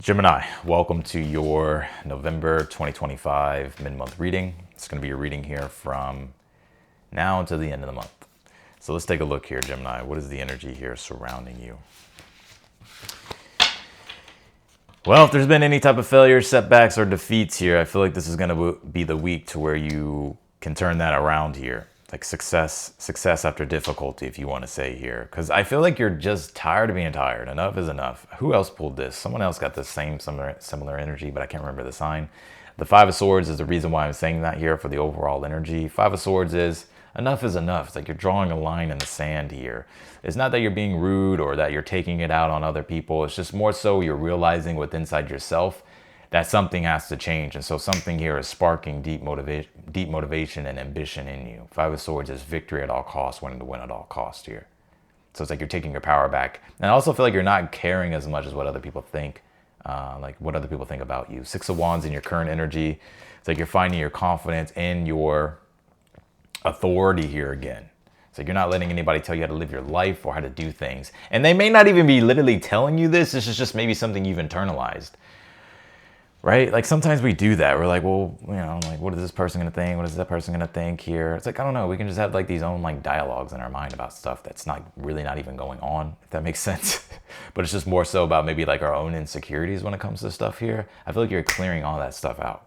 Gemini, welcome to your November 2025 mid-month reading. It's going to be a reading here from now until the end of the month. So let's take a look here, Gemini. What is the energy here surrounding you? Well, if there's been any type of failures, setbacks, or defeats here, I feel like this is going to be the week to where you can turn that around here. Like success after difficulty, if you want to say here. Because I feel like you're just tired of being tired. Enough is enough. Who else pulled this? Someone else got the same similar energy, but I can't remember the sign. The Five of Swords is the reason why I'm saying that here for the overall energy. Five of Swords is enough is enough. It's like you're drawing a line in the sand here. It's not that you're being rude or that you're taking it out on other people. It's just more so you're realizing within inside yourself that something has to change. And so something here is sparking deep motivation and ambition in you. Five of Swords is victory at all costs, wanting to win at all costs here. So it's like you're taking your power back. And I also feel like you're not caring as much as what other people think, like what other people think about you. Six of Wands in your current energy. It's like you're finding your confidence in your authority here again. It's like you're not letting anybody tell you how to live your life or how to do things. And they may not even be literally telling you this. This is just maybe something you've internalized. Right? Like sometimes we do that. We're like, well, you know, like what is this person going to think? What is that person going to think here? It's like, I don't know. We can just have like these own like dialogues in our mind about stuff that's not really not even going on, if that makes sense. But it's just more so about maybe like our own insecurities when it comes to stuff here. I feel like you're clearing all that stuff out.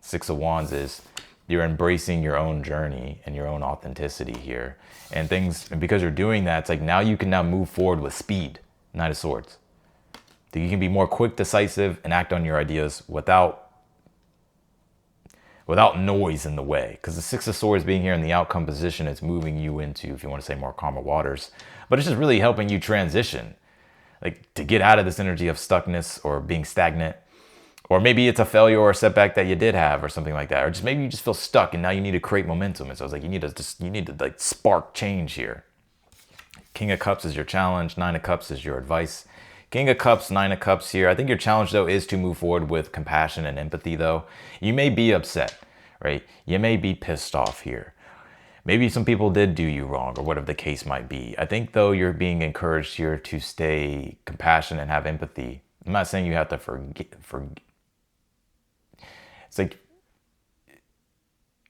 Six of Wands is you're embracing your own journey and your own authenticity here. And because you're doing that, it's like now you can now move forward with speed. Knight of Swords. You can be more quick, decisive, and act on your ideas without noise in the way. Because the Six of Swords being here in the outcome position, it's moving you into, if you want to say, more calmer waters. But it's just really helping you transition, like to get out of this energy of stuckness or being stagnant. Or maybe it's a failure or a setback that you did have or something like that. Or just maybe you just feel stuck and now you need to create momentum. And so it's like you need to like spark change here. King of Cups is your challenge. Nine of Cups is your advice. King of Cups, Nine of Cups here. I think your challenge, though, is to move forward with compassion and empathy, though. You may be upset, right? You may be pissed off here. Maybe some people did do you wrong or whatever the case might be. I think, though, you're being encouraged here to stay compassionate and have empathy. I'm not saying you have to forget. It's like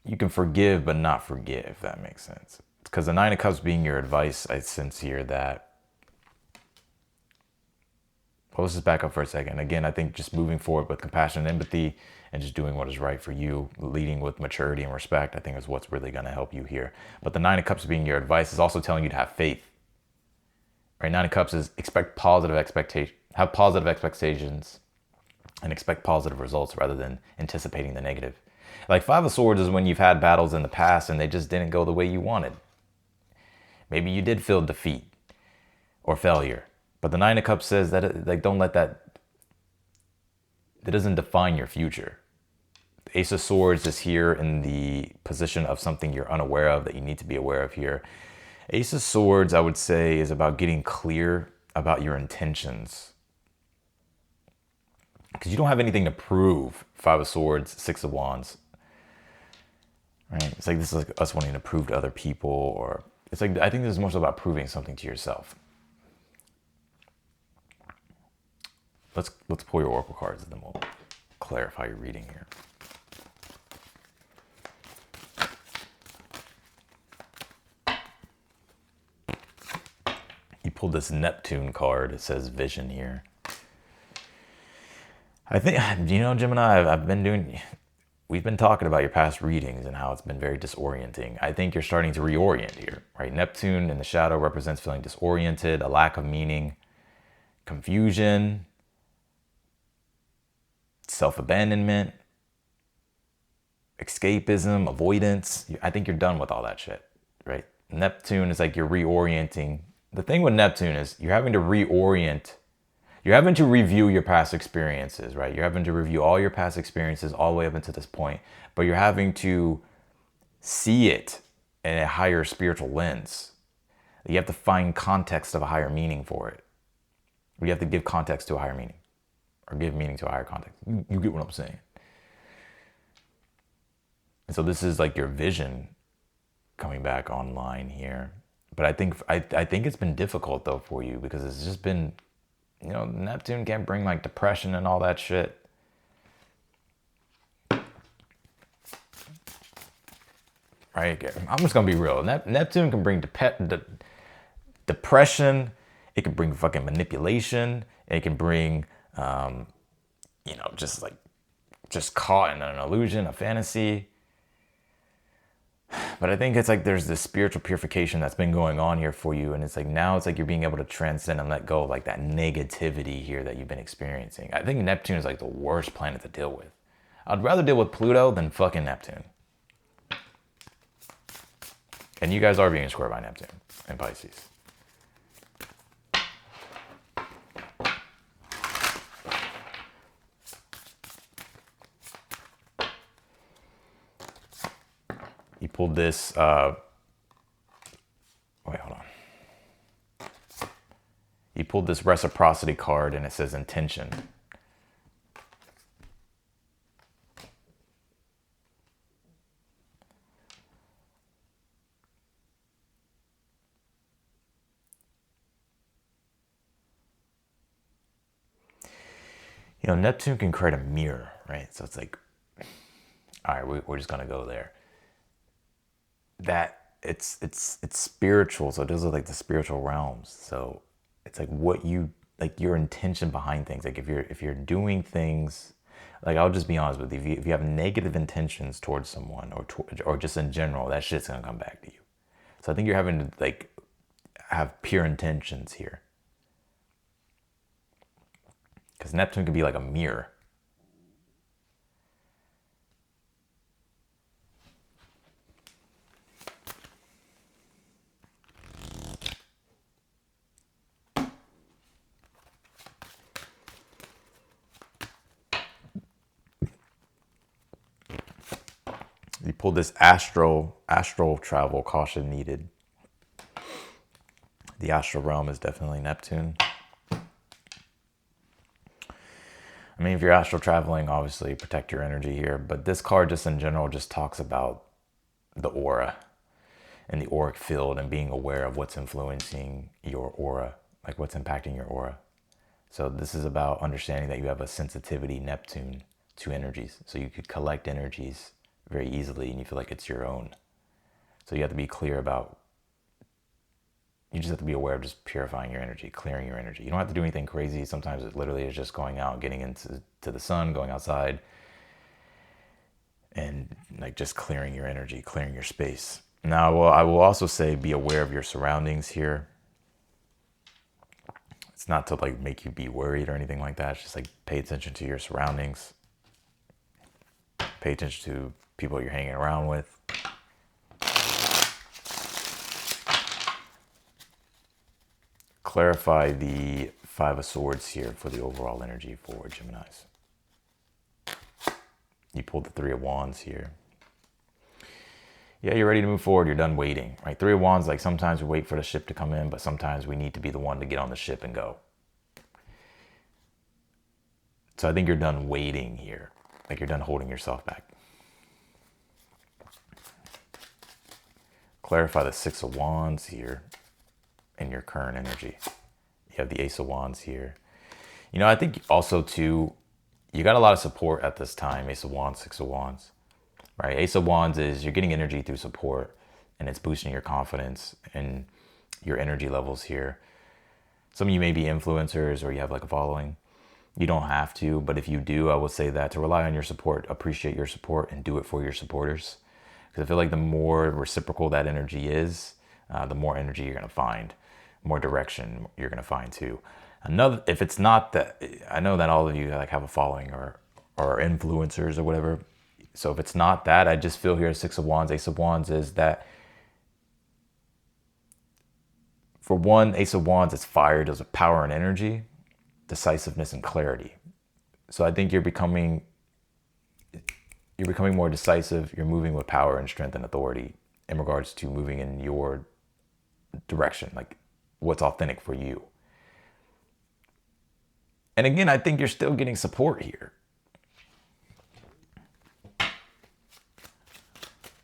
you can forgive but not forget, if that makes sense. Because the Nine of Cups being your advice, I sense here that, well, let's just back up for a second. Again, I think just moving forward with compassion and empathy and just doing what is right for you, leading with maturity and respect, I think is what's really going to help you here. But the Nine of Cups being your advice is also telling you to have faith. Right? Nine of Cups is have positive expectations and expect positive results rather than anticipating the negative. Like Five of Swords is when you've had battles in the past and they just didn't go the way you wanted. Maybe you did feel defeat or failure. But the Nine of Cups says that don't let that doesn't define your future. The Ace of Swords is here in the position of something you're unaware of that you need to be aware of here. Ace of Swords, I would say, is about getting clear about your intentions. Because you don't have anything to prove. Five of Swords, Six of Wands. Right? It's like this is like us wanting to prove to other people, or it's like I think this is more so about proving something to yourself. Let's pull your oracle cards and then we'll clarify your reading here. You pulled this Neptune card. It says vision here. I think, you know, Gemini, we've been talking about your past readings and how it's been very disorienting. I think you're starting to reorient here, right? Neptune in the shadow represents feeling disoriented, a lack of meaning, confusion, self-abandonment, escapism, avoidance. I think you're done with all that shit, right? Neptune is like you're reorienting. The thing with Neptune is you're having to reorient. You're having to review your past experiences, right? You're having to review all your past experiences all the way up until this point, but you're having to see it in a higher spiritual lens. You have to find context of a higher meaning for it. You have to give context to a higher meaning. Or give meaning to a higher context. You get what I'm saying. And so this is like your vision coming back online here. But I think it's been difficult though for you because it's just been You know, Neptune can bring like depression and all that shit. Right? I'm just gonna be real. Neptune can bring depression. It can bring fucking manipulation. It can bring, you know, just caught in an illusion, a fantasy. But I think it's like there's this spiritual purification that's been going on here for you. And it's like now it's like you're being able to transcend and let go of like that negativity here that you've been experiencing. I think Neptune is like the worst planet to deal with. I'd rather deal with Pluto than fucking Neptune. And you guys are being squared by Neptune and Pisces. You pulled this, wait, hold on. You pulled this reciprocity card and it says intention. You know, Neptune can create a mirror, right? So it's like, all right, we're just gonna go there. That it's spiritual, so it does look like the spiritual realms. So it's like what you like your intention behind things. Like if you're doing things, like I'll just be honest with you, if you have negative intentions towards someone or just in general, that shit's gonna come back to you. So I think you're having to like have pure intentions here. Because Neptune can be like a mirror. You pulled this astral travel, caution needed. The astral realm is definitely Neptune. I mean, if you're astral traveling, obviously protect your energy here. But this card just in general just talks about the aura and the auric field and being aware of what's influencing your aura, like what's impacting your aura. So this is about understanding that you have a sensitivity, Neptune, to energies. So you could collect energies very easily and you feel like it's your own. So you have to be clear about, you just have to be aware of just purifying your energy, clearing your energy. You don't have to do anything crazy. Sometimes it literally is just going out, getting into the sun, going outside, and like just clearing your energy, clearing your space. Now, I will also say be aware of your surroundings here. It's not to like make you be worried or anything like that. It's just like pay attention to your surroundings. Pay attention to people you're hanging around with. Clarify the Five of Swords here for the overall energy for Geminis. You pulled the Three of Wands here. Yeah, you're ready to move forward. You're done waiting, right? Three of Wands, like sometimes we wait for the ship to come in, but sometimes we need to be the one to get on the ship and go. So I think you're done waiting here. Like you're done holding yourself back. Clarify the Six of Wands here in your current energy. You have the Ace of Wands here. You know, I think also too, you got a lot of support at this time. Ace of Wands, Six of Wands, right? Ace of Wands is you're getting energy through support and it's boosting your confidence and your energy levels here. Some of you may be influencers or you have like a following. You don't have to, but if you do, I will say that to rely on your support, appreciate your support and do it for your supporters. Because I feel like the more reciprocal that energy is, the more energy you're going to find, more direction you're going to find too. Another, if it's not that, I know that all of you like have a following or influencers or whatever. So if it's not that, I just feel here Six of Wands, Ace of Wands is that for one, Ace of Wands, it's fire, deals with power and energy, decisiveness and clarity. So I think you're becoming more decisive. You're moving with power and strength and authority in regards to moving in your direction, like what's authentic for you. And again, I think you're still getting support here.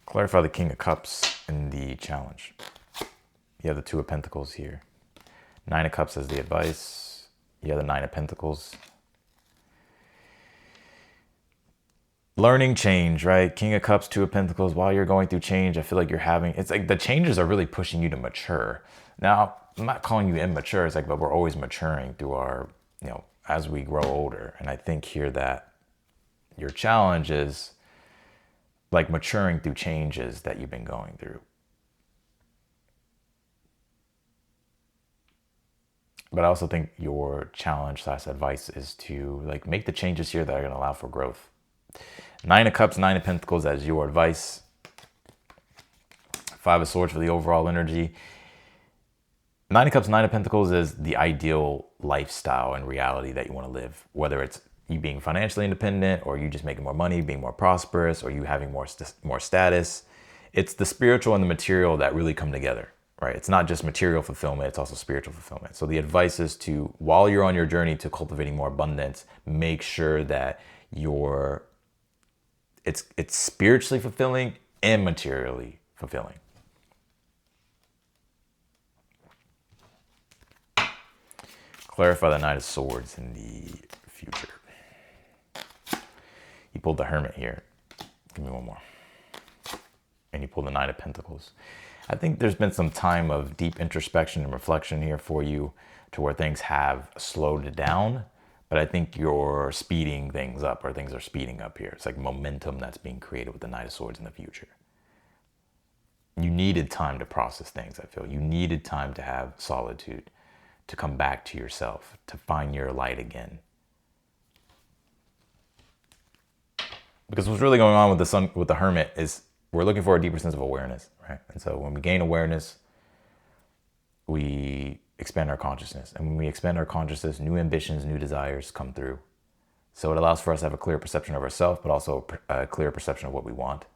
Clarify the King of Cups in the challenge. You have the Two of Pentacles here. Nine of Cups as the advice. You have the Nine of Pentacles. Learning change, right? King of Cups, Two of Pentacles. While you're going through change, I feel like you're having, it's like the changes are really pushing you to mature. Now, I'm not calling you immature. It's like, but we're always maturing through our, as we grow older. And I think here that your challenge is like maturing through changes that you've been going through. But I also think your challenge / advice is to like make the changes here that are going to allow for growth. Nine of Cups, Nine of Pentacles as your advice. Five of Swords for the overall energy. Nine of Cups, Nine of Pentacles is the ideal lifestyle and reality that you want to live. Whether it's you being financially independent, or you just making more money, being more prosperous, or you having more status. It's the spiritual and the material that really come together, right? It's not just material fulfillment, it's also spiritual fulfillment. So the advice is to, while you're on your journey to cultivating more abundance, make sure that it's spiritually fulfilling and materially fulfilling. Clarify the Knight of Swords in the future. You pulled the Hermit here. Give me one more. And you pulled the Knight of Pentacles. I think there's been some time of deep introspection and reflection here for you, to where things have slowed down. But I think you're speeding things up, or things are speeding up here. It's like momentum that's being created with the Knight of Swords in the future. You needed time to process things, I feel. You needed time to have solitude, to come back to yourself, to find your light again. Because what's really going on with the Sun, with the Hermit, is we're looking for a deeper sense of awareness, right? And so when we gain awareness, we expand our consciousness. And when we expand our consciousness, new ambitions, new desires come through. So it allows for us to have a clear perception of ourselves, but also a clear perception of what we want.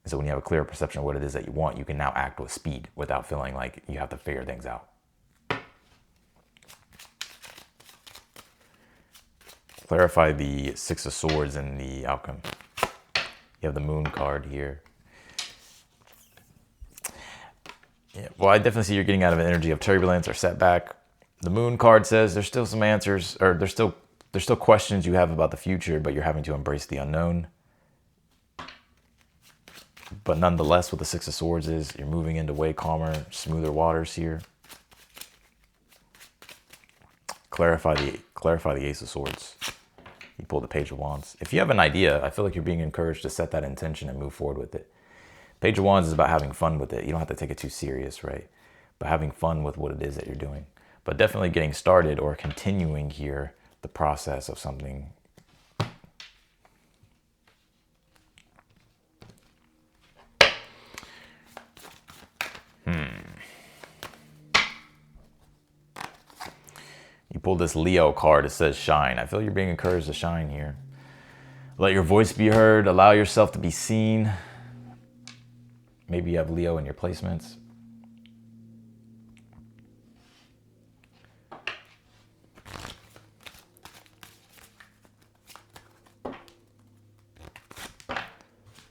And so when you have a clear perception of what it is that you want, you can now act with speed without feeling like you have to figure things out. Clarify the Six of Swords in the outcome. You have the Moon card here. Yeah, well, I definitely see you're getting out of an energy of turbulence or setback. The Moon card says there's still some answers, or there's still questions you have about the future, but you're having to embrace the unknown. But nonetheless, what the Six of Swords is, you're moving into way calmer, smoother waters here. Clarify the Ace of Swords. You pull the Page of Wands. If you have an idea, I feel like you're being encouraged to set that intention and move forward with it. Page of Wands is about having fun with it. You don't have to take it too serious, right? But having fun with what it is that you're doing. But definitely getting started or continuing here the process of something. You pulled this Leo card. It says shine. I feel you're being encouraged to shine here. Let your voice be heard. Allow yourself to be seen. Maybe you have Leo in your placements.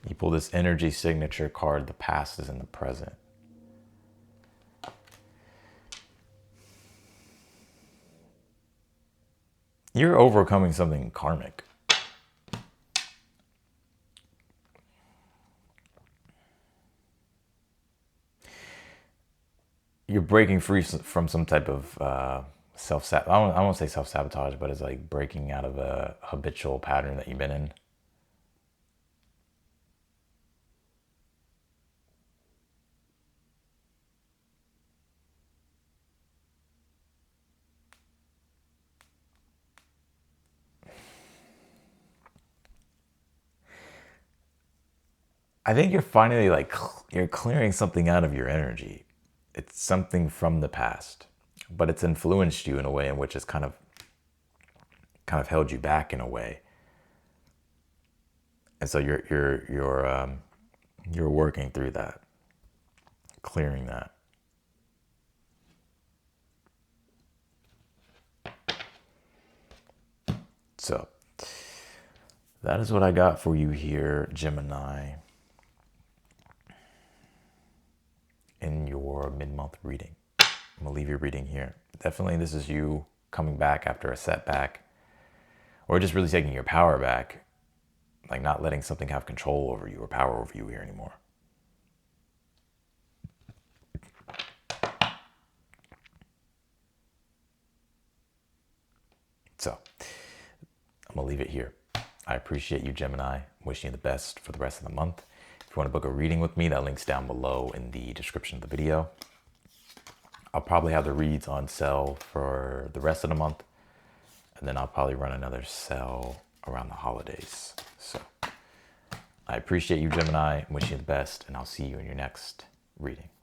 You pull this energy signature card. The past is in the present. You're overcoming something karmic. You're breaking free from some type of I won't say self-sabotage, but it's like breaking out of a habitual pattern that you've been in. I think you're finally you're clearing something out of your energy. It's something from the past, but it's influenced you in a way in which it's kind of held you back in a way. And so you're working through that, clearing that. So that is what I got for you here, Gemini, in your mid-month reading. I'm gonna leave your reading here. Definitely this is you coming back after a setback, or just really taking your power back, like not letting something have control over you or power over you here anymore. So I'm gonna leave it here. I appreciate you, Gemini. Wishing you the best for the rest of the month. If you want to book a reading with me, that link's down below in the description of the video. I'll probably have the reads on sale for the rest of the month, and then I'll probably run another sale around the holidays. So I appreciate you, Gemini. Wishing you the best, and I'll see you in your next reading.